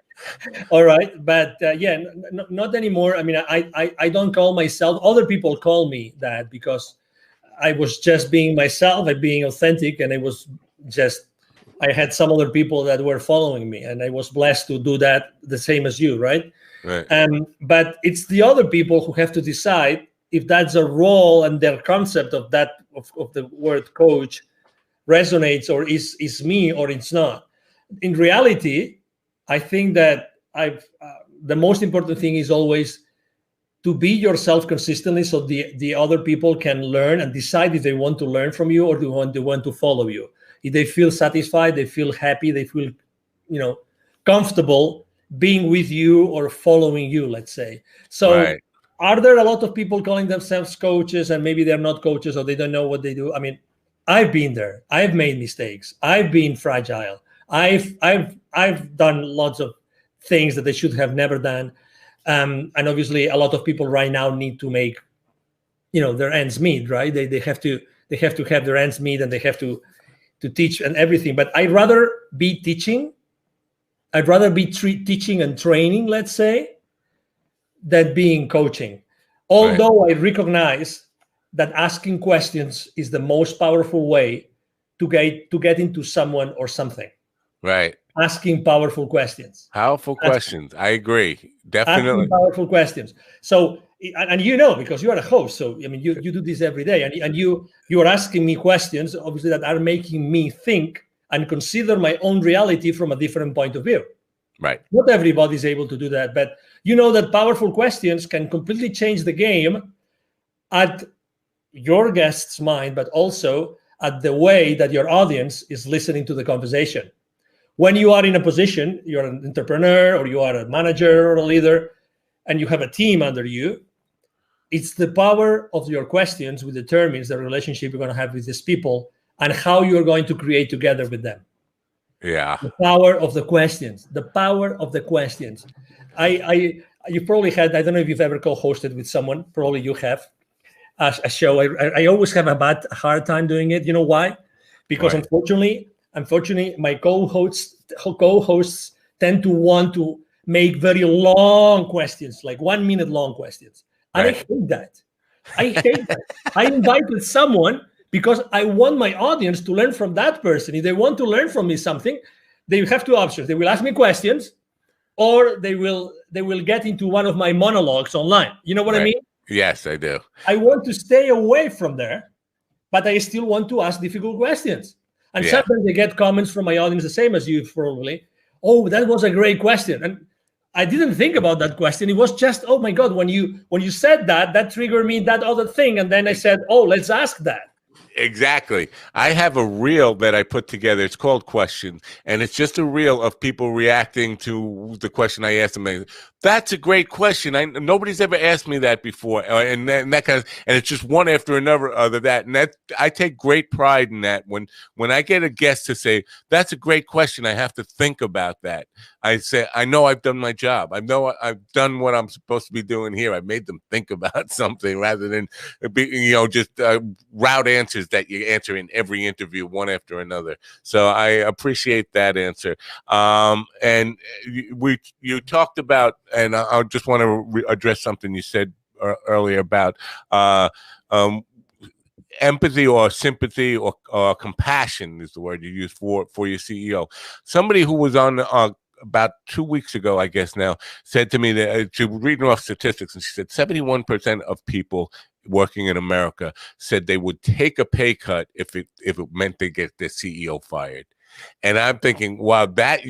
all right, but yeah, not anymore. I mean, I don't call myself. Other people call me that because I was just being myself. I'm being authentic, and I had some other people that were following me, and I was blessed to do that the same as you, right? Right. But it's the other people who have to decide if that's a role and their concept of that of the word coach resonates or is me or it's not. In reality, I think that the most important thing is always to be yourself consistently, so the other people can learn and decide if they want to learn from you or they want to follow you. If they feel satisfied, they feel happy, they feel comfortable being with you or following you, let's say. So right. Are there a lot of people calling themselves coaches and maybe they're not coaches or they don't know what they do? I mean, I've been there. I've made mistakes. I've been fragile. I've done lots of things that they should have never done. And obviously a lot of people right now need to make, their ends meet, right? They have to have their ends meet, and they have to teach and everything. But I'd rather be teaching. I'd rather be teaching and training, let's say, than being coaching. Although I recognize that asking questions is the most powerful way to get into someone or something. Right. Asking powerful questions. Powerful questions. I agree. Definitely. Asking powerful questions. So, and because you are a host, so I mean, you do this every day, and you are asking me questions, obviously, that are making me think and consider my own reality from a different point of view. Right. Not everybody's able to do that, but you know that powerful questions can completely change the game at your guest's mind, but also at the way that your audience is listening to the conversation. When you are in a position, you're an entrepreneur or you are a manager or a leader, and you have a team under you, it's the power of your questions which determines the relationship you're going to have with these people and how you're going to create together with them. Yeah. The power of the questions. The power of the questions. You probably had, I don't know if you've ever co-hosted with someone, probably you have, a show. I always have a hard time doing it. You know why? Because unfortunately, my co-hosts tend to want to make very long questions, like 1 minute long questions. And I hate that. I invited someone because I want my audience to learn from that person. If they want to learn from me something, they have two options. They will ask me questions, or they will get into one of my monologues online. You know what I mean? Yes, I do. I want to stay away from there, but I still want to ask difficult questions. And sometimes I get comments from my audience, the same as you probably. Oh, that was a great question. And I didn't think about that question. It was just, oh my God, when you said that, that triggered me that other thing. And then I said, oh, let's ask that. Exactly. I have a reel that I put together. It's called Questions, and it's just a reel of people reacting to the question I asked them. That's a great question. Nobody's ever asked me that before, and that kind of, and it's just one after another of that. And that I take great pride in that. When I get a guest to say that's a great question, I have to think about that. I say, I know I've done my job. I know I've done what I'm supposed to be doing here. I made them think about something rather than just route answers that you answer in every interview one after another. So I appreciate that answer. And you talked about, and I just want to address something you said earlier about empathy or sympathy or compassion is the word you use for your CEO. Somebody who was on about 2 weeks ago, I guess now, said to me that she was reading off statistics, and she said 71% of people working in America said they would take a pay cut if it meant they get their CEO fired. And I'm thinking, wow, that's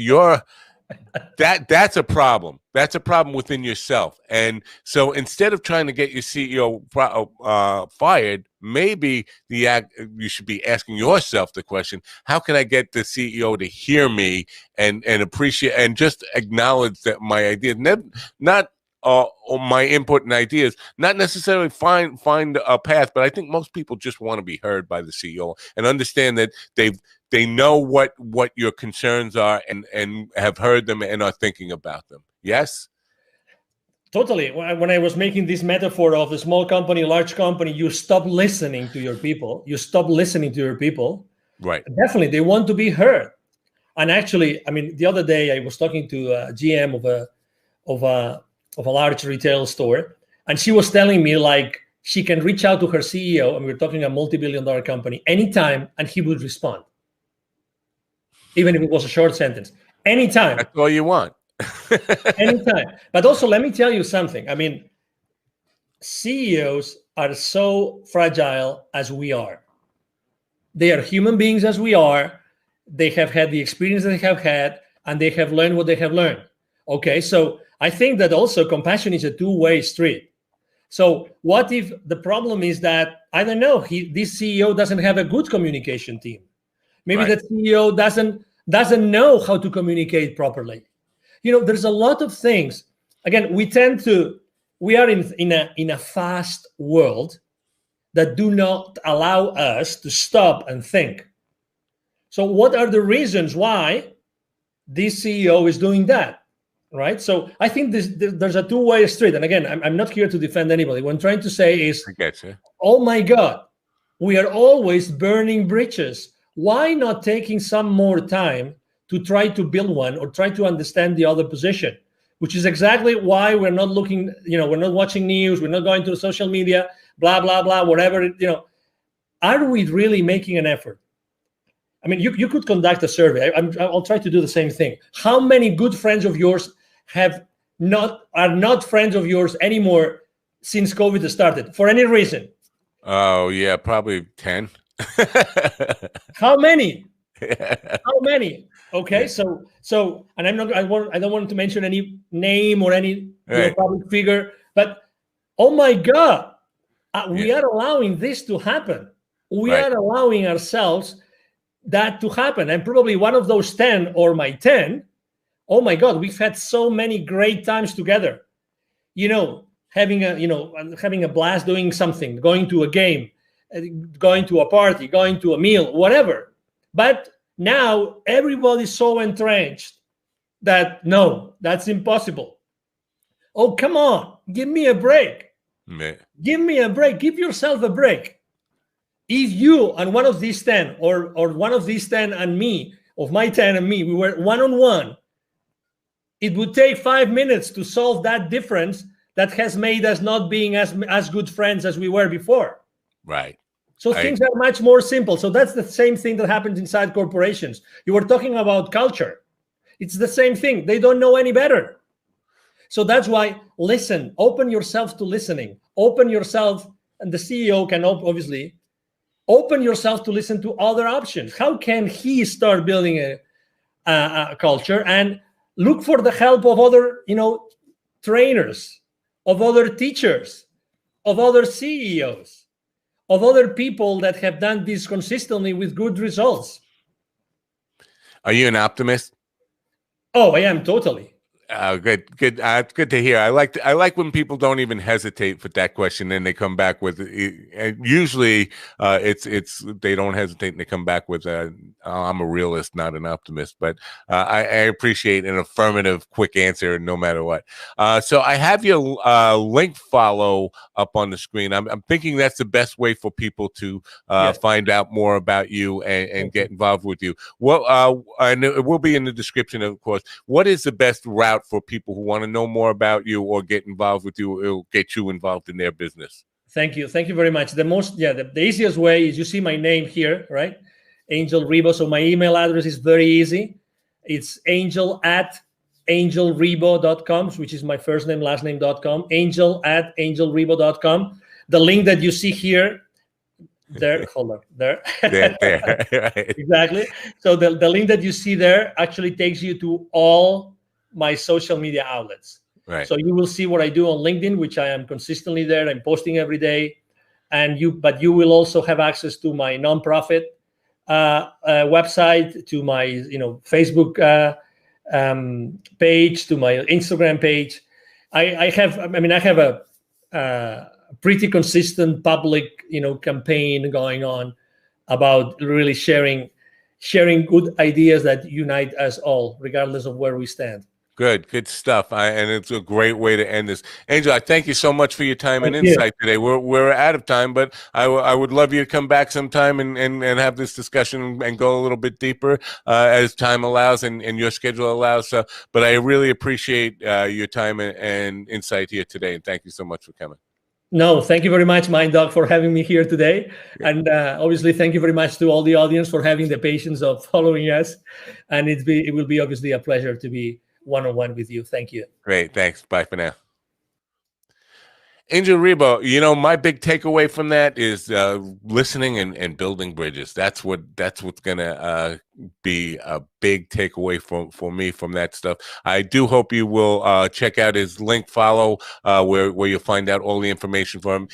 a problem. That's a problem within yourself. And so instead of trying to get your CEO fired, maybe you should be asking yourself the question, how can I get the CEO to hear me and appreciate and just acknowledge that my ideas, not my input and ideas, not necessarily find a path, but I think most people just want to be heard by the CEO and understand that they know what your concerns are and have heard them and are thinking about them. Yes? Totally. When I was making this metaphor of a small company, large company, you stop listening to your people. Right. Definitely, they want to be heard. And actually, I mean, the other day I was talking to a GM of a large retail store, and she was telling me like she can reach out to her CEO, and we're talking a multi-billion-dollar company, anytime, and he would respond, even if it was a short sentence. Anytime. That's all you want. Anytime. But also, let me tell you something. I mean, CEOs are so fragile as we are. They are human beings as we are. They have had the experience they have had, and they have learned what they have learned. Okay, so I think that also compassion is a two-way street. So what if the problem is that, I don't know, this CEO doesn't have a good communication team. Maybe Right. that CEO doesn't know how to communicate properly. There's a lot of things. Again, we are in a fast world that do not allow us to stop and think. So what are the reasons why this CEO is doing that, right? So I think there's a two-way street. And again, I'm not here to defend anybody. What I'm trying to say is, I get you. oh my God, we are always burning bridges. Why not taking some more time to try to build one or try to understand the other position, which is exactly why we're not looking, we're not watching news, we're not going to social media, blah, blah, blah, whatever, Are we really making an effort? I mean, you could conduct a survey. I'll try to do the same thing. How many good friends of yours are not friends of yours anymore since COVID started for any reason? Oh yeah, probably 10. How many? Yeah. How many? Okay, Yeah. so, and I don't want to mention any name or any Right. public figure, but oh my God, we Yeah. are allowing this to happen. We Right. are allowing ourselves that to happen, and probably one of those 10 or my 10. Oh my God, we've had so many great times together. Having a blast doing something, going to a game, going to a party, going to a meal, whatever. But now everybody's so entrenched that no, that's impossible. Oh, come on, give me a break. Yeah. Give me a break. Give yourself a break. If you and one of these 10 or one of these 10 and me, of my 10 and me, we were one-on-one, it would take 5 minutes to solve that difference that has made us not being as good friends as we were before. Right. So things are much more simple. So that's the same thing that happens inside corporations. You were talking about culture. It's the same thing. They don't know any better. So that's why listen, open yourself to listening. Open yourself, and the CEO can obviously open yourself to listen to other options. How can he start building a culture? And Look for the help of other, trainers, of other teachers, of other CEOs, of other people that have done this consistently with good results. Are you an optimist? Oh, I am totally. Good. It's good to hear. I like when people don't even hesitate with that question, and they come back with. Usually, it's they don't hesitate and they come back with, "I'm a realist, not an optimist." But I appreciate an affirmative, quick answer, no matter what. So I have your link follow up on the screen. I'm thinking that's the best way for people to Yes. find out more about you and get involved with you. Well, and it will be in the description, of course. What is the best route for people who want to know more about you or get involved with you? It'll get you involved in their business. Thank you very much. The easiest way is, you see my name here, right? Angel Ribo. So my email address is very easy. It's angel@angelribo.com, which is my first name, last name.com. Angel@angelribo.com. The link that you see here, there, hold on, there. There. Right. Exactly. So the link that you see there actually takes you to all my social media outlets. Right. So you will see what I do on LinkedIn, which I am consistently there. I'm posting every day. But you will also have access to my nonprofit website, to my Facebook page, to my Instagram page. I have a pretty consistent public campaign going on about really sharing good ideas that unite us all, regardless of where we stand. Good stuff. And it's a great way to end this. Angel, I thank you so much for your time and insight today. We're out of time, but I would love you to come back sometime and have this discussion and go a little bit deeper as time allows and your schedule allows. But I really appreciate your time and insight here today. And thank you so much for coming. No, thank you very much, Mind Dog, for having me here today. Yeah. And obviously, thank you very much to all the audience for having the patience of following us. And it will be obviously a pleasure to be one-on-one with you. Thank you. Great. Thanks. Bye for now. Angel Ribo, my big takeaway from that is listening and building bridges. That's what's gonna be a big takeaway for me from that stuff. I do hope you will check out his link follow where you'll find out all the information from him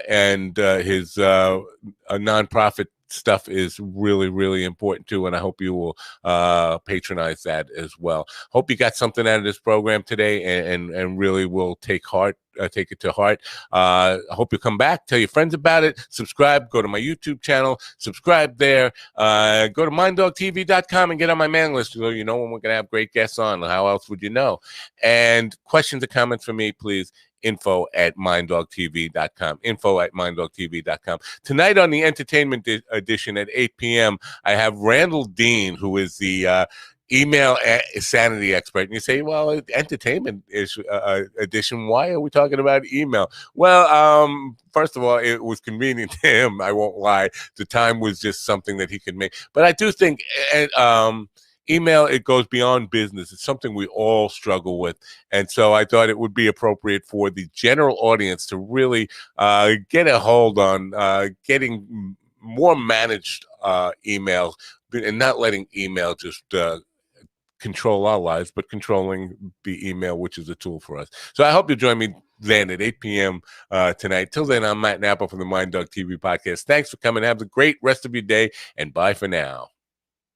and his nonprofit stuff is really, really important too, and I hope you will patronize that as well. Hope you got something out of this program today and really will take it to heart. I hope you come back, tell your friends about it, subscribe, go to my YouTube channel, subscribe there, go to minddogtv.com and get on my mailing list so you know when we're going to have great guests on. How else would you know? And questions or comments for me, please, info@minddogtv.com. info@minddogtv.com. Tonight on the entertainment edition at 8 p.m., I have Randall Dean, who is the email sanity expert. And you say, well, entertainment edition, why are we talking about email? Well, first of all, it was convenient to him. I won't lie. The time was just something that he could make. But I do think email, it goes beyond business. It's something we all struggle with. And so I thought it would be appropriate for the general audience to really get a hold on getting more managed email and not letting email just control our lives, but controlling the email, which is a tool for us. So I hope you'll join me then at 8 p.m. Tonight. Till then, I'm Matt Napa from the Mind Dog TV podcast. Thanks for coming. Have a great rest of your day, and bye for now.